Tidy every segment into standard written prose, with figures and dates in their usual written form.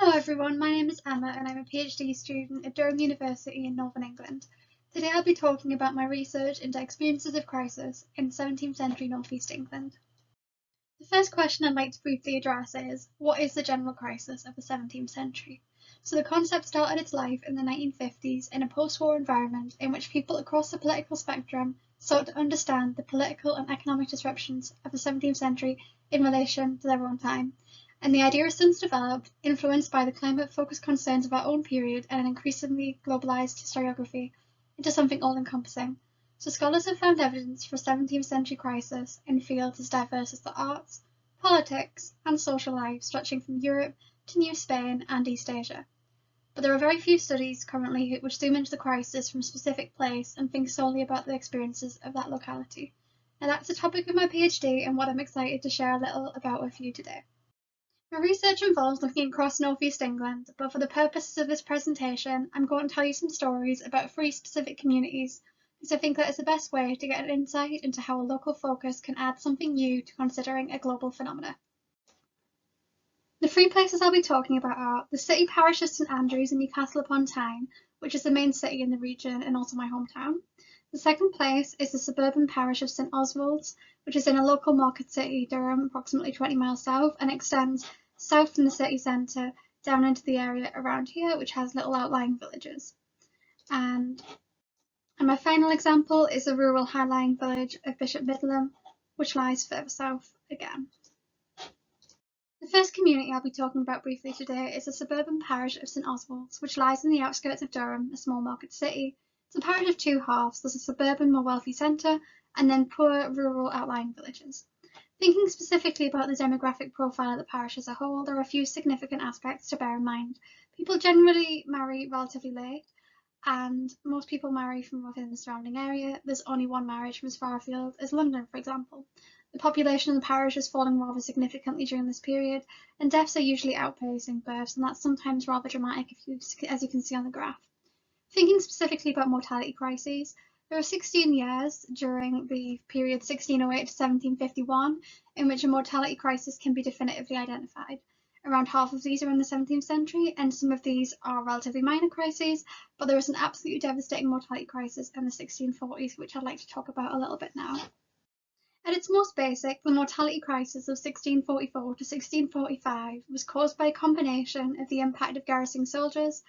Hello everyone, my name is Emma and I'm a PhD student at Durham University in Northern England. Today I'll be talking about my research into experiences of crisis in 17th century North East England. The first question I'd like to briefly address is, what is the general crisis of the 17th century? So the concept started its life in the 1950s in a post-war environment in which people across the political spectrum sought to understand the political and economic disruptions of the 17th century in relation to their own time. And the idea has since developed, influenced by the climate-focused concerns of our own period and an increasingly globalised historiography, into something all-encompassing. So scholars have found evidence for 17th century crisis in fields as diverse as the arts, politics, and social life stretching from Europe to New Spain and East Asia. But there are very few studies currently which zoom into the crisis from a specific place and think solely about the experiences of that locality. And that's the topic of my PhD and what I'm excited to share a little about with you today. My research involves looking across North East England, but for the purposes of this presentation, I'm going to tell you some stories about 3 specific communities, because I think that is the best way to get an insight into how a local focus can add something new to considering a global phenomena. The 3 places I'll be talking about are the city parish of St Andrews in Newcastle upon Tyne, which is the main city in the region and also my hometown. The second place is the suburban parish of St Oswald's, which is in a local market city, Durham, approximately 20 miles south, and extends south from the city centre down into the area around here, which has little outlying villages. And my final example is the rural high-lying village of Bishop Midland, which lies further south again. The first community I'll be talking about briefly today is the suburban parish of St Oswald's, which lies in the outskirts of Durham, a small market city. It's a parish of 2 halves. There's a suburban, more wealthy centre, and then poor rural outlying villages. Thinking specifically about the demographic profile of the parish as a whole, there are a few significant aspects to bear in mind. People generally marry relatively late, and most people marry from within the surrounding area. There's only one marriage from as far afield as London, for example. The population of the parish is falling rather significantly during this period, and deaths are usually outpacing births, and that's sometimes rather dramatic, as you can see on the graph. Thinking specifically about mortality crises, there are 16 years during the period 1608 to 1751 in which a mortality crisis can be definitively identified. Around half of these are in the 17th century, and some of these are relatively minor crises, but there is an absolutely devastating mortality crisis in the 1640s, which I'd like to talk about a little bit now. At its most basic, the mortality crisis of 1644 to 1645 was caused by a combination of the impact of garrisoning soldiers,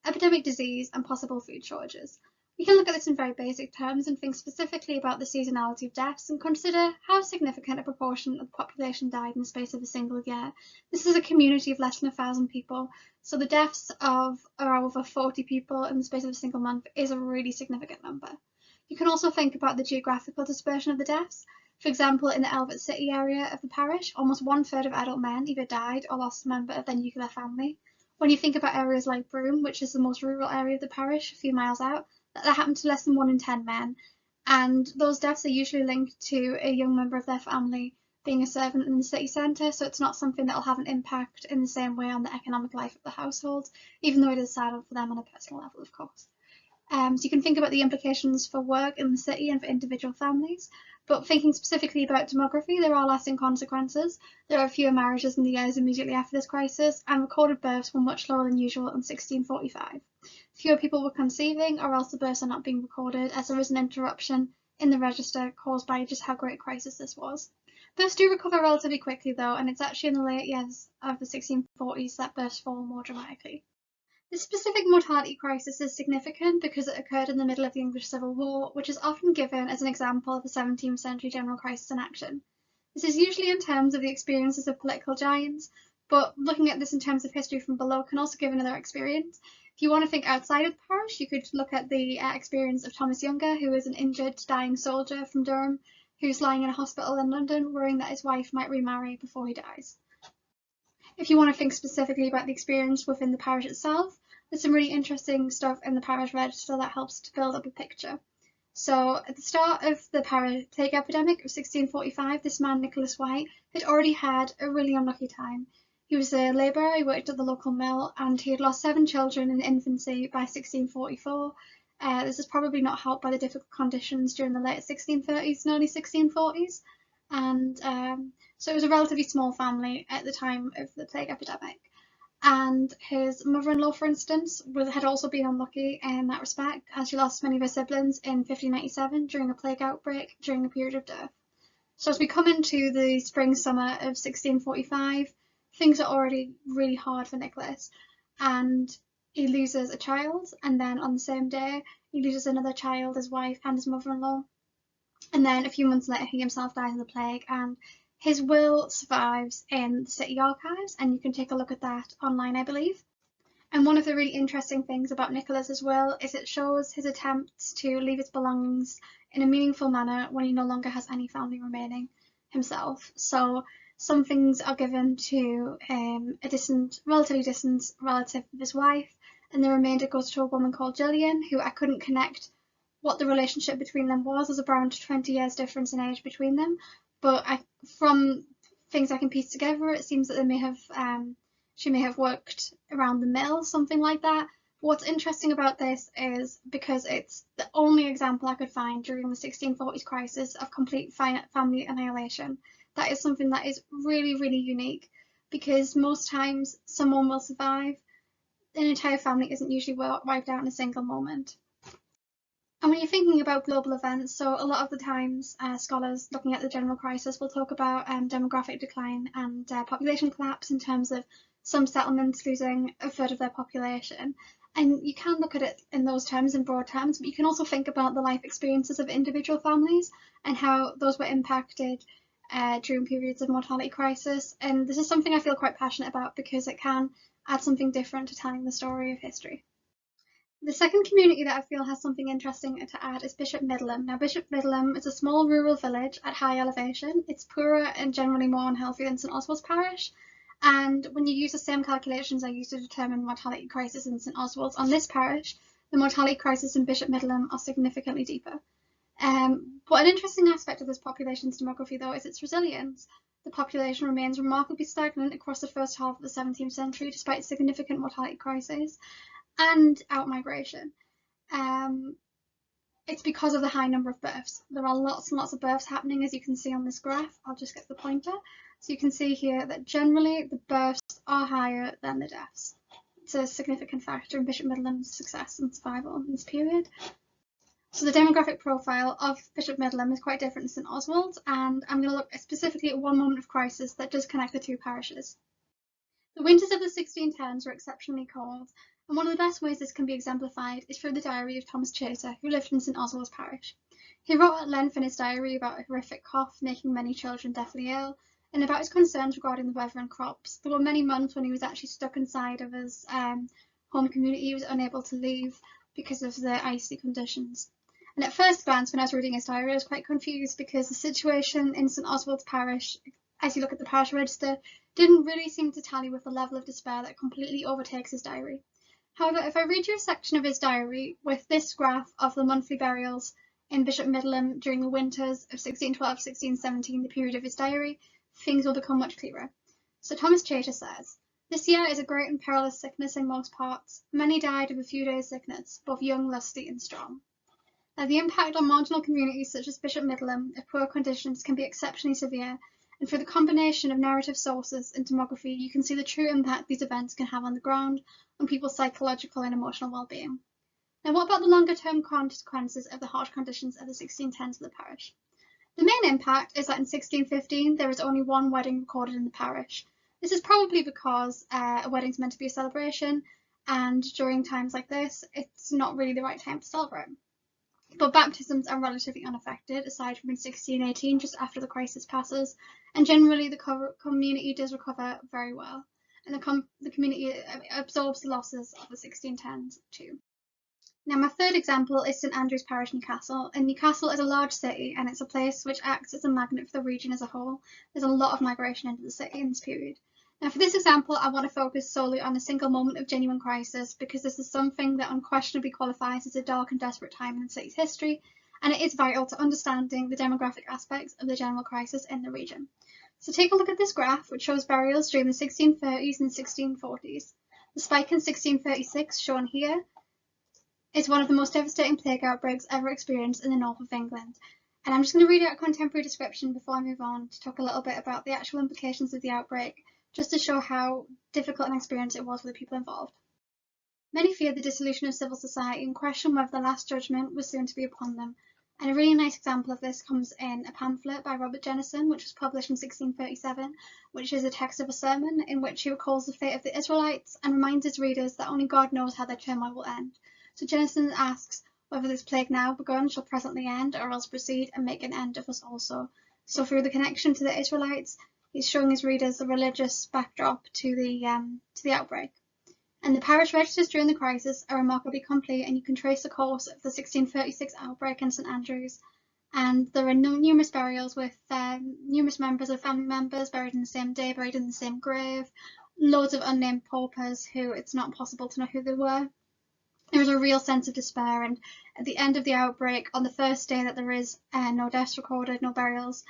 epidemic disease, and possible food shortages. We can look at this in very basic terms and think specifically about the seasonality of deaths and consider how significant a proportion of the population died in the space of a single year. This is a community of less than 1,000 people, so the deaths of over 40 people in the space of a single month is a really significant number. You can also think about the geographical dispersion of the deaths. For example, in the Elvet City area of the parish, almost 1/3 of adult men either died or lost a member of their nuclear family. When you think about areas like Broome, which is the most rural area of the parish, a few miles out, that happened to less than 1 in 10 men. And those deaths are usually linked to a young member of their family being a servant in the city centre, so it's not something that will have an impact in the same way on the economic life of the household, even though it is sad for them on a personal level, of course. So you can think about the implications for work in the city and for individual families, but thinking specifically about demography, there are lasting consequences. There are fewer marriages in the years immediately after this crisis, and recorded births were much lower than usual in 1645. Fewer people were conceiving, or else the births are not being recorded, as there is an interruption in the register caused by just how great a crisis this was. Births do recover relatively quickly though, and it's actually in the late years of the 1640s that births fall more dramatically. This specific mortality crisis is significant because it occurred in the middle of the English Civil War, which is often given as an example of a 17th century general crisis in action. This is usually in terms of the experiences of political giants, but looking at this in terms of history from below can also give another experience. If you want to think outside of the parish, you could look at the experience of Thomas Younger, who is an injured, dying soldier from Durham, who's lying in a hospital in London, worrying that his wife might remarry before he dies. If you want to think specifically about the experience within the parish itself, there's some really interesting stuff in the parish register that helps to build up a picture. So at the start of the plague epidemic of 1645, this man, Nicholas White, had already had a really unlucky time. He was a labourer, he worked at the local mill, and he had lost 7 children in infancy by 1644. This is probably not helped by the difficult conditions during the late 1630s and early 1640s. And so it was a relatively small family at the time of the plague epidemic. And his mother-in-law, for instance, had also been unlucky in that respect, as she lost many of her siblings in 1597 during a plague outbreak during a period of dearth. So as we come into the spring-summer of 1645, things are already really hard for Nicholas, and he loses a child, and then on the same day he loses another child, his wife and his mother-in-law, and then a few months later he himself dies of the plague, and his will survives in the city archives, and you can take a look at that online, I believe. And one of the really interesting things about Nicholas's will is it shows his attempts to leave his belongings in a meaningful manner when he no longer has any family remaining himself. So some things are given to a relatively distant relative of his wife, and the remainder goes to a woman called Gillian, who I couldn't connect what the relationship between them was. There's around 20 years difference in age between them, but from things I can piece together, it seems that they may have she may have worked around the mill, something like that. What's interesting about this is because it's the only example I could find during the 1640s crisis of complete family annihilation. That is something that is really, really unique, because most times someone will survive. An entire family isn't usually wiped out in a single moment. And when you're thinking about global events, so a lot of the times scholars looking at the general crisis will talk about demographic decline and population collapse in terms of some settlements losing a third of their population. And you can look at it in those terms, in broad terms, but you can also think about the life experiences of individual families and how those were impacted during periods of mortality crisis. And this is something I feel quite passionate about because it can add something different to telling the story of history. The second community that I feel has something interesting to add is Bishop Middleham. Now, Bishop Middleham is a small rural village at high elevation. It's poorer and generally more unhealthy than St Oswald's parish. And when you use the same calculations I used to determine mortality crisis in St Oswald's on this parish, the mortality crisis in Bishop Middleham are significantly deeper. But an interesting aspect of this population's demography, though, is its resilience. The population remains remarkably stagnant across the first half of the 17th century, despite significant mortality crises and outmigration. It's because of the high number of births. There are lots and lots of births happening, as you can see on this graph. I'll just get the pointer. So you can see here that generally the births are higher than the deaths. It's a significant factor in Bishop Middleham's success and survival in this period. So the demographic profile of Bishop Middleham is quite different to St Oswald's, and I'm going to look specifically at one moment of crisis that does connect the two parishes. The winters of the 1610s were exceptionally cold, and one of the best ways this can be exemplified is through the diary of Thomas Chaytor, who lived in St Oswald's parish. He wrote at length in his diary about a horrific cough making many children deathly ill, and about his concerns regarding the weather and crops. There were many months when he was actually stuck inside of his home community. He was unable to leave because of the icy conditions. And at first glance, when I was reading his diary, I was quite confused because the situation in St Oswald's parish, as you look at the parish register, didn't really seem to tally with the level of despair that completely overtakes his diary. However, if I read you a section of his diary with this graph of the monthly burials in Bishop Middleham during the winters of 1612-1617, the period of his diary, things will become much clearer. So Thomas Chaytor says, "This year is a great and perilous sickness in most parts. Many died of a few days' sickness, both young, lusty, and strong." Now, the impact on marginal communities such as Bishop Middleham of poor conditions can be exceptionally severe, and through the combination of narrative sources and demography, you can see the true impact these events can have on the ground, on people's psychological and emotional well-being. Now, what about the longer-term consequences of the harsh conditions of the 1610s of the parish? The main impact is that in 1615 there is only one wedding recorded in the parish. This is probably because a wedding is meant to be a celebration, and during times like this, it's not really the right time to celebrate. But baptisms are relatively unaffected, aside from in 1618, just after the crisis passes, and generally the community does recover very well, and the community absorbs the losses of the 1610s too. Now, my third example is St Andrew's Parish, Newcastle. And Newcastle is a large city, and it's a place which acts as a magnet for the region as a whole. There's a lot of migration into the city in this period. Now, for this example, I want to focus solely on a single moment of genuine crisis, because this is something that unquestionably qualifies as a dark and desperate time in the city's history, and it is vital to understanding the demographic aspects of the general crisis in the region. So take a look at this graph, which shows burials during the 1630s and 1640s. The spike in 1636, shown here, is one of the most devastating plague outbreaks ever experienced in the north of England. And I'm just going to read out a contemporary description before I move on to talk a little bit about the actual implications of the outbreak just to show how difficult an experience it was for the people involved. Many feared the dissolution of civil society and questioned whether the Last Judgment was soon to be upon them. And a really nice example of this comes in a pamphlet by Robert Jennison, which was published in 1637, which is a text of a sermon in which he recalls the fate of the Israelites and reminds his readers that only God knows how their turmoil will end. So Jennison asks whether this plague now begun shall presently end, or else proceed and make an end of us also. So through the connection to the Israelites, he's showing his readers the religious backdrop to the outbreak. And the parish registers during the crisis are remarkably complete, and you can trace the course of the 1636 outbreak in St Andrews. And there are numerous burials with numerous members of family members buried in the same day, buried in the same grave, loads of unnamed paupers who it's not possible to know who they were. There is a real sense of despair, and at the end of the outbreak, on the first day that there is no deaths recorded, no burials,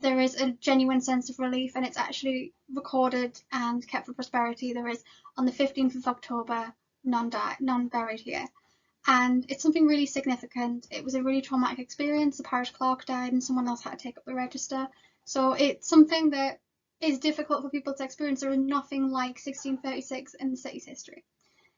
there is a genuine sense of relief, and it's actually recorded and kept for prosperity. There is, on the 15th of October, none buried here. And it's something really significant. It was a really traumatic experience. The parish clerk died and someone else had to take up the register. So it's something that is difficult for people to experience. There is nothing like 1636 in the city's history.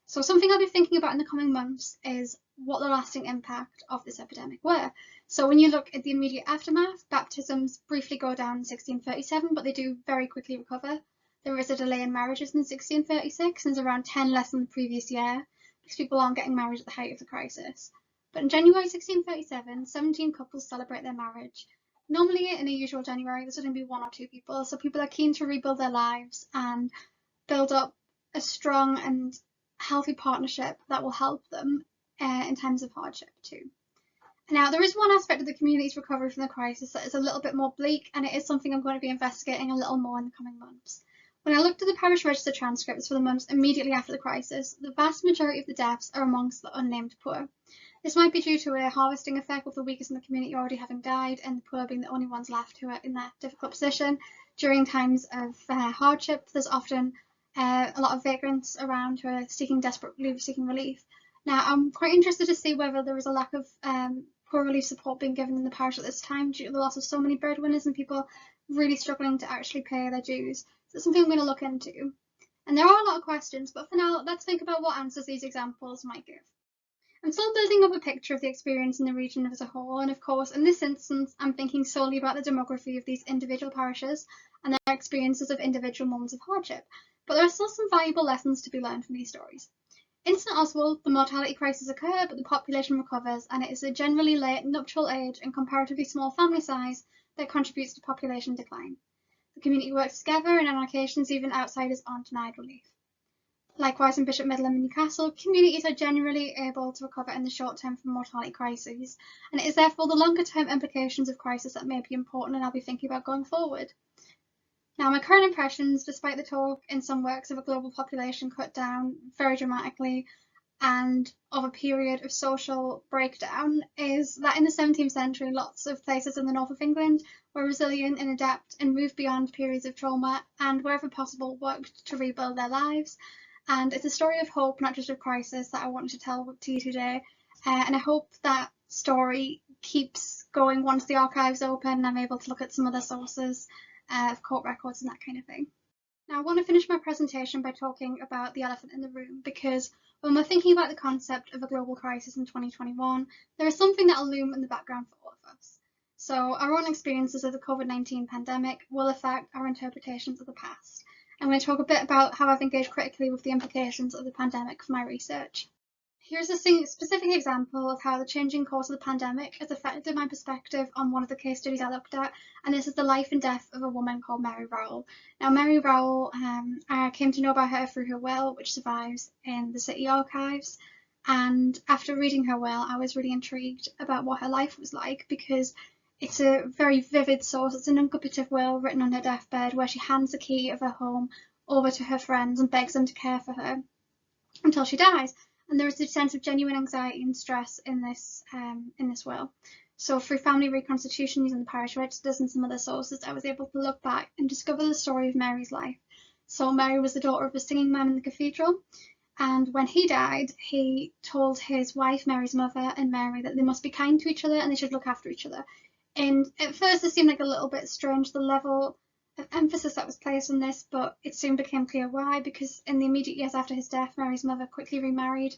So something I'll be thinking about in the coming months is what the lasting impact of this epidemic were. So when you look at the immediate aftermath, baptisms briefly go down in 1637, but they do very quickly recover. There is a delay in marriages in 1636, and there's around 10 less than the previous year, because people aren't getting married at the height of the crisis. But in January 1637, 17 couples celebrate their marriage. Normally in a usual January, there's only be 1 or 2 people, so people are keen to rebuild their lives and build up a strong and healthy partnership that will help them in times of hardship too. Now, there is one aspect of the community's recovery from the crisis that is a little bit more bleak, and it is something I'm going to be investigating a little more in the coming months. When I looked at the parish register transcripts for the months immediately after the crisis, the vast majority of the deaths are amongst the unnamed poor. This might be due to a harvesting effect with the weakest in the community already having died, and the poor being the only ones left who are in that difficult position. During times of hardship, there's often a lot of vagrants around who are desperately seeking relief. Now, I'm quite interested to see whether there is a lack of poor relief support being given in the parish at this time due to the loss of so many breadwinners and people really struggling to actually pay their dues. So it's something I'm going to look into. And there are a lot of questions, but for now, let's think about what answers these examples might give. I'm still building up a picture of the experience in the region as a whole, and of course, in this instance, I'm thinking solely about the demography of these individual parishes and their experiences of individual moments of hardship. But there are still some valuable lessons to be learned from these stories. In St Oswald, the mortality crisis occurred, but the population recovers, and it is a generally late nuptial age and comparatively small family size that contributes to population decline. The community works together, and on occasions even outsiders aren't denied relief. Likewise, in Bishop Midland and Newcastle, communities are generally able to recover in the short term from mortality crises, and it is therefore the longer term implications of crisis that may be important and I'll be thinking about going forward. Now, my current impressions, despite the talk in some works of a global population cut down very dramatically and of a period of social breakdown, is that in the 17th century, lots of places in the north of England were resilient and adapt and moved beyond periods of trauma and, wherever possible, worked to rebuild their lives. And it's a story of hope, not just of crisis, that I wanted to tell to you today. And I hope that story keeps going once the archives open and I'm able to look at some other sources of court records and that kind of thing. Now, I want to finish my presentation by talking about the elephant in the room, because when we're thinking about the concept of a global crisis in 2021, there is something that will loom in the background for all of us. So our own experiences of the COVID-19 pandemic will affect our interpretations of the past. I'm going to talk a bit about how I've engaged critically with the implications of the pandemic for my research. Here's a specific example of how the changing course of the pandemic has affected my perspective on one of the case studies I looked at, and this is the life and death of a woman called Mary Rowell. Now, Mary Rowell, I came to know about her through her will, which survives in the city archives, and after reading her will, I was really intrigued about what her life was like, because it's a very vivid source. It's an uncooperative will written on her deathbed where she hands the key of her home over to her friends and begs them to care for her until she dies. And there is a sense of genuine anxiety and stress in this will. So through family reconstitution using the parish registers and some other sources, I was able to look back and discover the story of Mary's life. So Mary was the daughter of a singing man in the cathedral, and when he died, he told his wife, Mary's mother, and Mary that they must be kind to each other and they should look after each other. And at first it seemed like a little bit strange, the level of emphasis that was placed on this, but it soon became clear why, because in the immediate years after his death, Mary's mother quickly remarried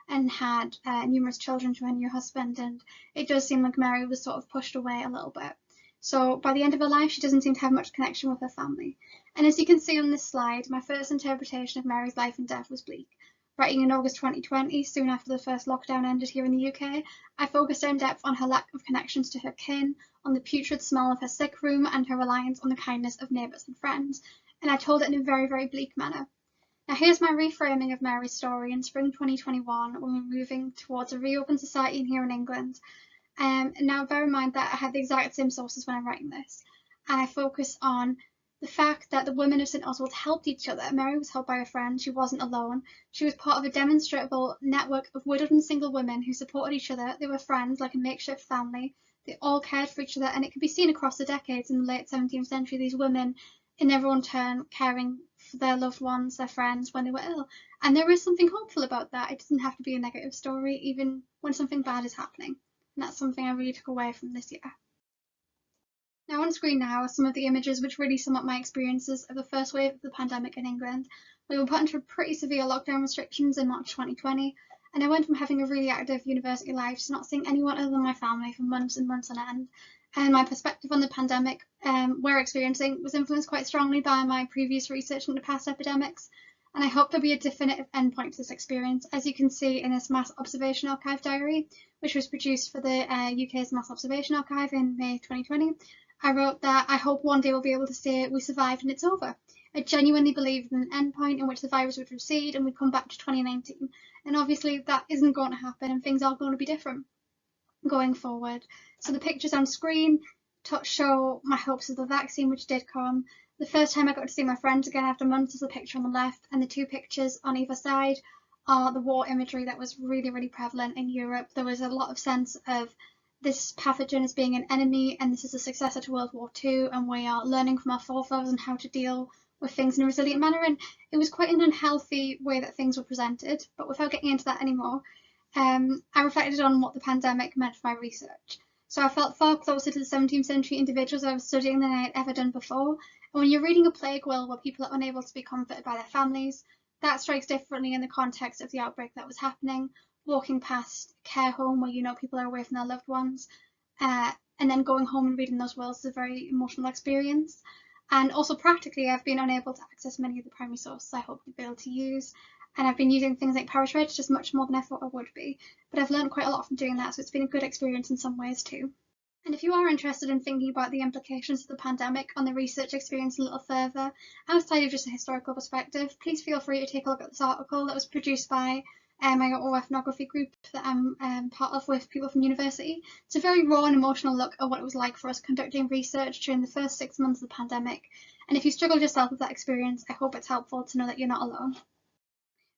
and had numerous children to her new husband, and it does seem like Mary was sort of pushed away a little bit. So by the end of her life, she doesn't seem to have much connection with her family. And as you can see on this slide, my first interpretation of Mary's life and death was bleak. Writing in August 2020, soon after the first lockdown ended here in the UK, I focused in depth on her lack of connections to her kin, on the putrid smell of her sick room, and her reliance on the kindness of neighbours and friends. And I told it in a very, very bleak manner. Now here's my reframing of Mary's story in spring 2021 when we're moving towards a reopened society here in England. And now bear in mind that I had the exact same sources when I'm writing this. And I focus on the fact that the women of St Oswald helped each other. Mary was helped by a friend. She wasn't alone. She was part of a demonstrable network of widowed and single women who supported each other. They were friends, like a makeshift family. They all cared for each other, and it could be seen across the decades in the late 17th century, these women in their own turn caring for their loved ones, their friends, when they were ill. And there is something hopeful about that. It doesn't have to be a negative story, even when something bad is happening. And that's something I really took away from this year. Now on screen now are some of the images which really sum up my experiences of the first wave of the pandemic in England. We were put into pretty severe lockdown restrictions in March 2020, and I went from having a really active university life to not seeing anyone other than my family for months and months on end. And my perspective on the pandemic we're experiencing was influenced quite strongly by my previous research into past epidemics, and I hope there'll be a definitive endpoint to this experience, as you can see in this Mass Observation Archive diary, which was produced for the UK's Mass Observation Archive in May 2020. I wrote that I hope one day we'll be able to say we survived and it's over. I genuinely believed in an endpoint in which the virus would recede and we'd come back to 2019. And obviously that isn't going to happen, and things are going to be different going forward. So the pictures on screen show my hopes of the vaccine, which did come. The first time I got to see my friends again after months is the picture on the left, and the two pictures on either side are the war imagery that was really, really prevalent in Europe. There was a lot of sense of this pathogen as being an enemy, and this is a successor to World War II, and we are learning from our forefathers on how to deal with things in a resilient manner. And it was quite an unhealthy way that things were presented, but without getting into that anymore, I reflected on what the pandemic meant for my research. So I felt far closer to the 17th century individuals I was studying than I had ever done before. And when you're reading a plague will where people are unable to be comforted by their families, that strikes differently in the context of the outbreak that was happening. Walking past a care home where you know people are away from their loved ones, and then going home and reading those wills is a very emotional experience. And also practically, I've been unable to access many of the primary sources I hope to be able to use, and I've been using things like parish registers much more than I thought I would be, but I've learned quite a lot from doing that, so it's been a good experience in some ways too. And if you are interested in thinking about the implications of the pandemic on the research experience a little further, outside of just a historical perspective, please feel free to take a look at this article that was produced by my ethnography group that I'm part of with people from university. It's a very raw and emotional look at what it was like for us conducting research during the first 6 months of the pandemic. And if you struggled yourself with that experience, I hope it's helpful to know that you're not alone.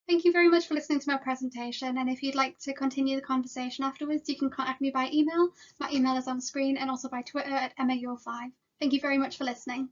Thank you very much for listening to my presentation, and if you'd like to continue the conversation afterwards, you can contact me by email. My email is on screen, and also by Twitter at @MAYO5. Thank you very much for listening.